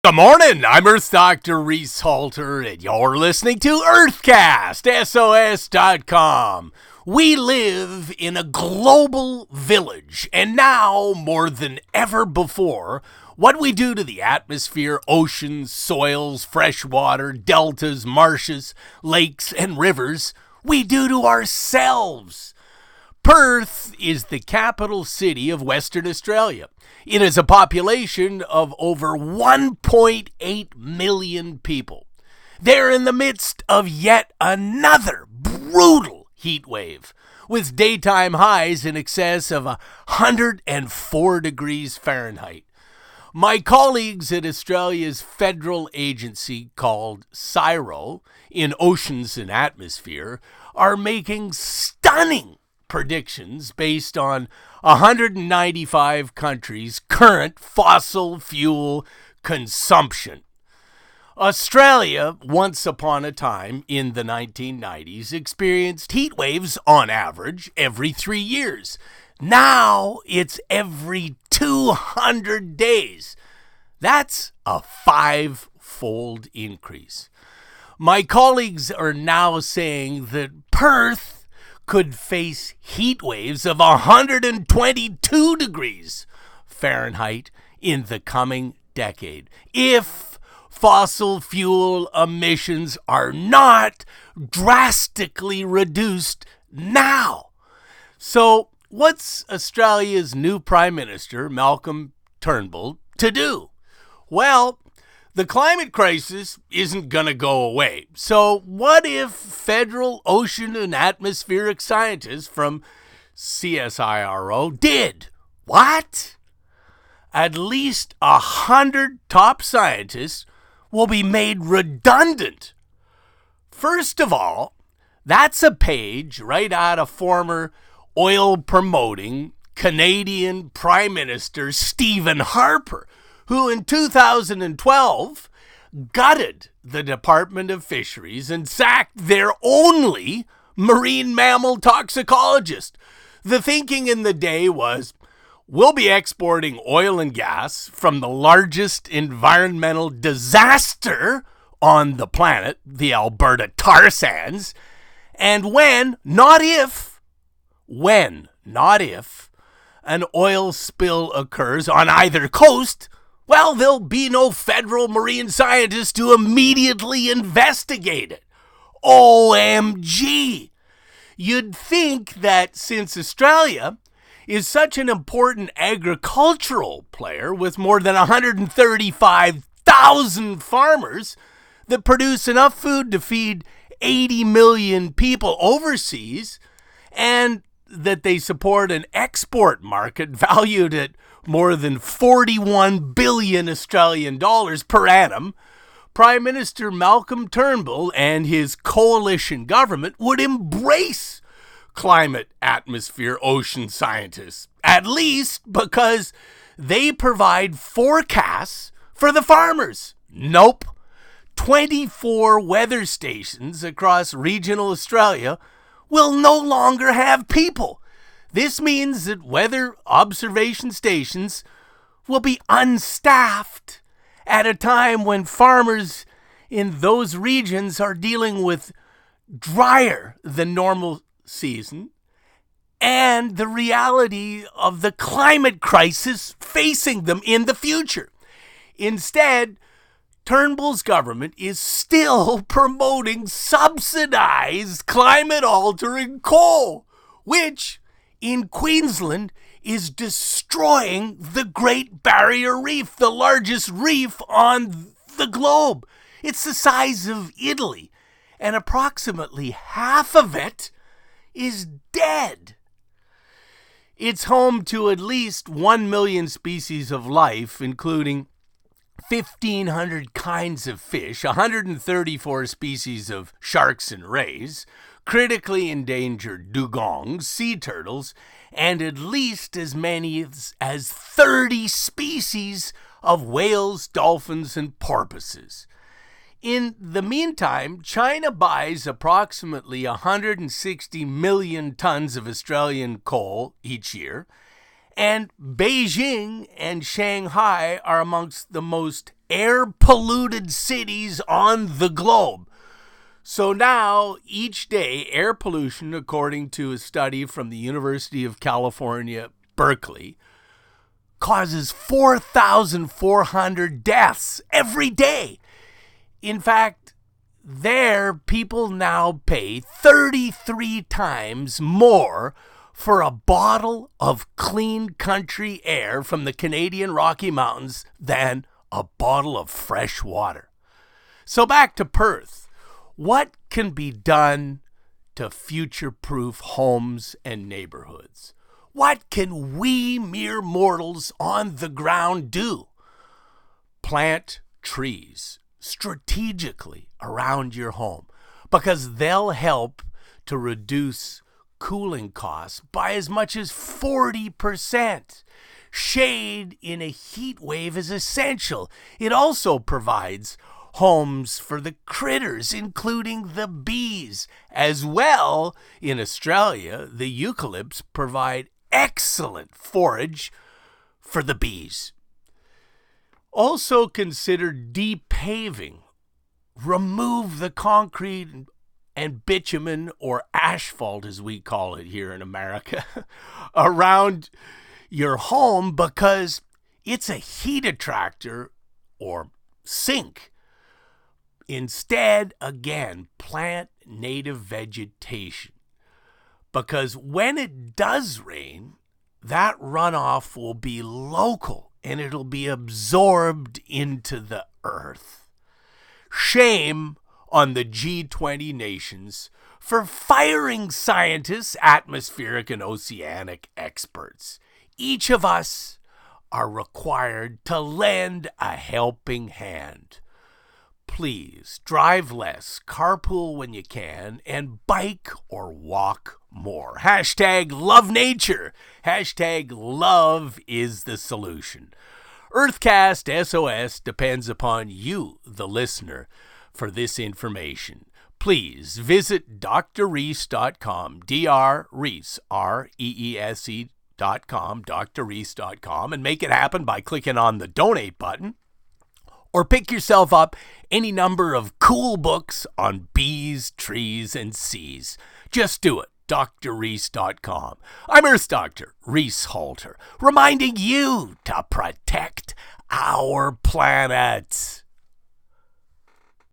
Good morning, I'm Earth Dr. Reese Halter, and you're listening to Earthcast, SOS.com. We live in a global village, and now, more than ever before, what we do to the atmosphere, oceans, soils, fresh water, deltas, marshes, lakes, and rivers, we do to ourselves. Perth is the capital city of Western Australia. It has a population of over 1.8 million people. They're in the midst of yet another brutal heat wave, with daytime highs in excess of 104 degrees Fahrenheit. My colleagues at Australia's federal agency called CSIRO in Oceans and Atmosphere are making stunning predictions based on 195 countries' current fossil fuel consumption. Australia, once upon a time in the 1990s, experienced heat waves on average every 3 years. Now it's every 200 days. That's a 5-fold increase. My colleagues are now saying that Perth could face heat waves of 122 degrees Fahrenheit in the coming decade if fossil fuel emissions are not drastically reduced now. So, what's Australia's new Prime Minister, Malcolm Turnbull, to do? Well, the climate crisis isn't going to go away. So what if federal ocean and atmospheric scientists from CSIRO did? What? At least 100 top scientists will be made redundant. First of all, that's a page right out of former oil-promoting Canadian Prime Minister Stephen Harper, who in 2012 gutted the Department of Fisheries and sacked their only marine mammal toxicologist. The thinking in the day was, we'll be exporting oil and gas from the largest environmental disaster on the planet, the Alberta tar sands, and when, not if, an oil spill occurs on either coast, well, there'll be no federal marine scientists to immediately investigate it. OMG! You'd think that since Australia is such an important agricultural player with more than 135,000 farmers that produce enough food to feed 80 million people overseas, and that they support an export market valued at more than 41 billion Australian dollars per annum, Prime Minister Malcolm Turnbull and his coalition government would embrace climate, atmosphere, ocean scientists, at least because they provide forecasts for the farmers. Nope. 24 weather stations across regional Australia will no longer have people. This means that weather observation stations will be unstaffed at a time when farmers in those regions are dealing with drier than normal season and the reality of the climate crisis facing them in the future. Instead, Turnbull's government is still promoting subsidized climate-altering coal, which in Queensland is destroying the Great Barrier Reef, the largest reef on the globe. It's the size of Italy, and approximately half of it is dead. It's home to at least 1 million species of life, including 1,500 kinds of fish, 134 species of sharks and rays, critically endangered dugongs, sea turtles, and at least as many as 30 species of whales, dolphins, and porpoises. In the meantime, China buys approximately 160 million tons of Australian coal each year, and Beijing and Shanghai are amongst the most air-polluted cities on the globe. So now, each day, air pollution, according to a study from the University of California, Berkeley, causes 4,400 deaths every day. In fact, there, people now pay 33 times more for a bottle of clean country air from the Canadian Rocky Mountains than a bottle of fresh water. So back to Perth. What can be done to future-proof homes and neighborhoods? What can we mere mortals on the ground do? Plant trees strategically around your home because they'll help to reduce cooling costs by as much as 40%. Shade in a heat wave is essential. It also provides homes for the critters, including the bees. As well, in Australia, the eucalypts provide excellent forage for the bees. Also consider depaving. Remove the concrete and bitumen, or asphalt as we call it here in America, around your home because it's a heat attractor or sink. Instead, again, plant native vegetation because when it does rain, that runoff will be local and it'll be absorbed into the earth. Shame on the G20 nations for firing scientists, atmospheric and oceanic experts. Each of us are required to lend a helping hand. Please drive less, carpool when you can, and bike or walk more. Hashtag love nature. Hashtag love is the solution. Earthcast SOS depends upon you, the listener, for this information. Please visit drreese.com, D-R-Reese, R-E-E-S-E.com, drreese.com, and make it happen by clicking on the donate button. Or pick yourself up any number of cool books on bees, trees, and seas. Just do it. drreese.com. I'm Earth Doctor Reese Halter, reminding you to protect our planet.